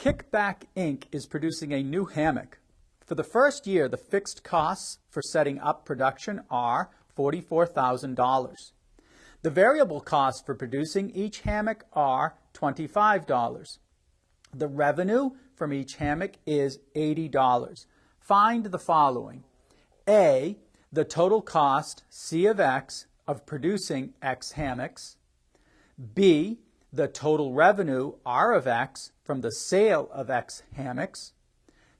Kickback Inc. is producing a new hammock. For the first year, the fixed costs for setting up production are $44,000. The variable costs for producing each hammock are $25. The revenue from each hammock is $80. Find the following. A, the total cost, C of X, of producing X hammocks. B, the total revenue, R of X, from the sale of X hammocks.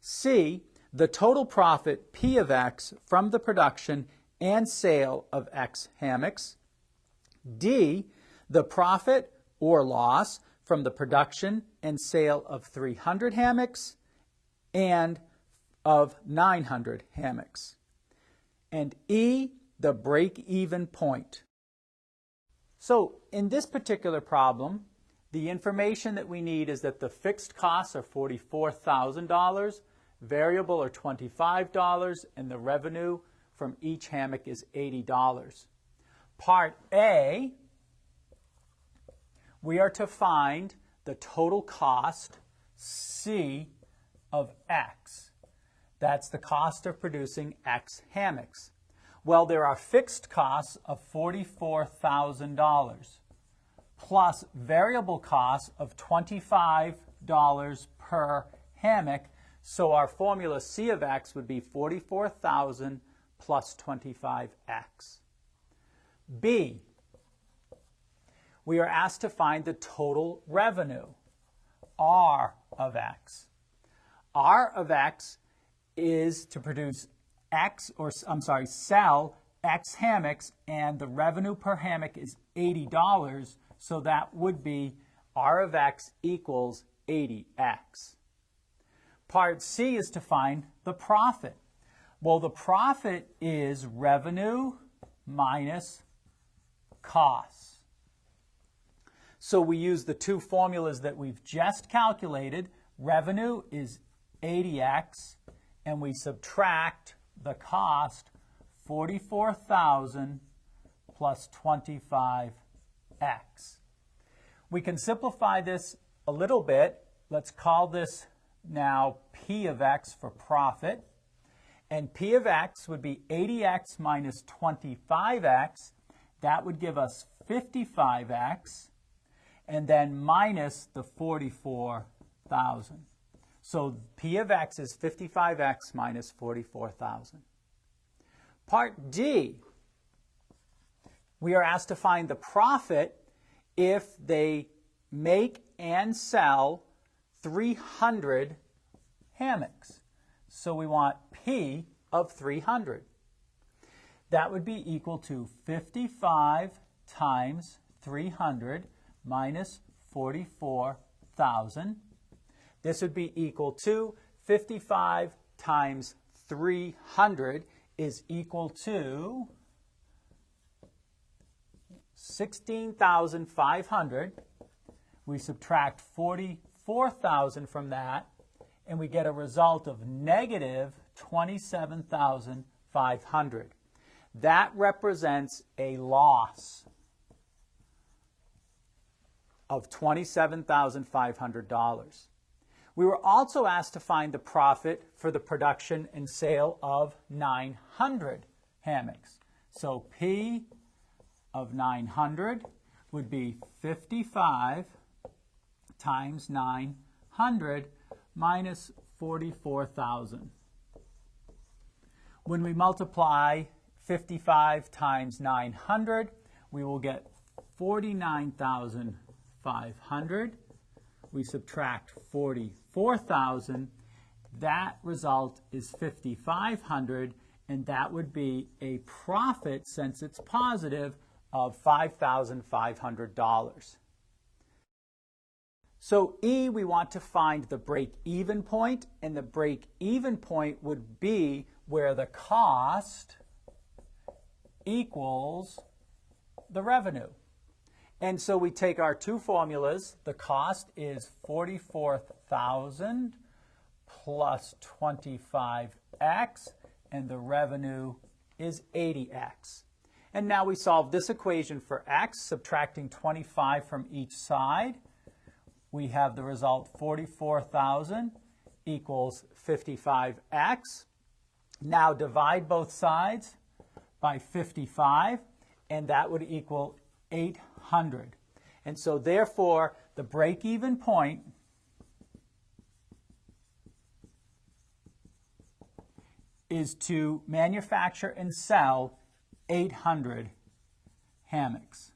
C, the total profit, P of X, from the production and sale of X hammocks. D, the profit or loss from the production and sale of 300 hammocks and of 900 hammocks. And E, the break-even point. So in this particular problem, the information that we need is that the fixed costs are $44,000, variable are $25, and the revenue from each hammock is $80. Part A, we are to find the total cost, C, of X. That's the cost of producing X hammocks. Well, there are fixed costs of $44,000 plus variable costs of $25 per hammock. So our formula C of X would be 44,000 plus 25X. B, we are asked to find the total revenue, R of X. R of X is to produce sell X hammocks, and the revenue per hammock is $80, so that would be R of X equals 80X. Part C is to find the profit. Well, the profit is revenue minus costs. So we use the two formulas that we've just calculated. Revenue is 80X, and we subtract the cost, 44,000 plus 25X. We can simplify this a little bit. Let's call this now P of X for profit. And P of X would be 80X minus 25X. That would give us 55X. And then minus the 44,000. So P of X is 55X minus 44,000. Part D, we are asked to find the profit if they make and sell 300 hammocks. So we want P of 300. That would be equal to 55 times 300 minus 44,000. This would be equal to 55 times 300 is equal to 16,500. We subtract 44,000 from that, and we get a result of negative 27,500. That represents a loss of $27,500. We were also asked to find the profit for the production and sale of 900 hammocks. So P of 900 would be 55 times 900 minus 44,000. When we multiply 55 times 900, we will get 49,500. We subtract 44,000. That result is 5,500, and that would be a profit, since it's positive, of $5,500. So E, we want to find the break-even point, and the break-even point would be where the cost equals the revenue. And so we take our two formulas. The cost is 44,000 plus 25x, and the revenue is 80x. And now we solve this equation for x, subtracting 25 from each side. we have the result 44,000 equals 55x. Now divide both sides by 55, and that would equal 800. And so therefore, the break-even point is to manufacture and sell 800 hammocks.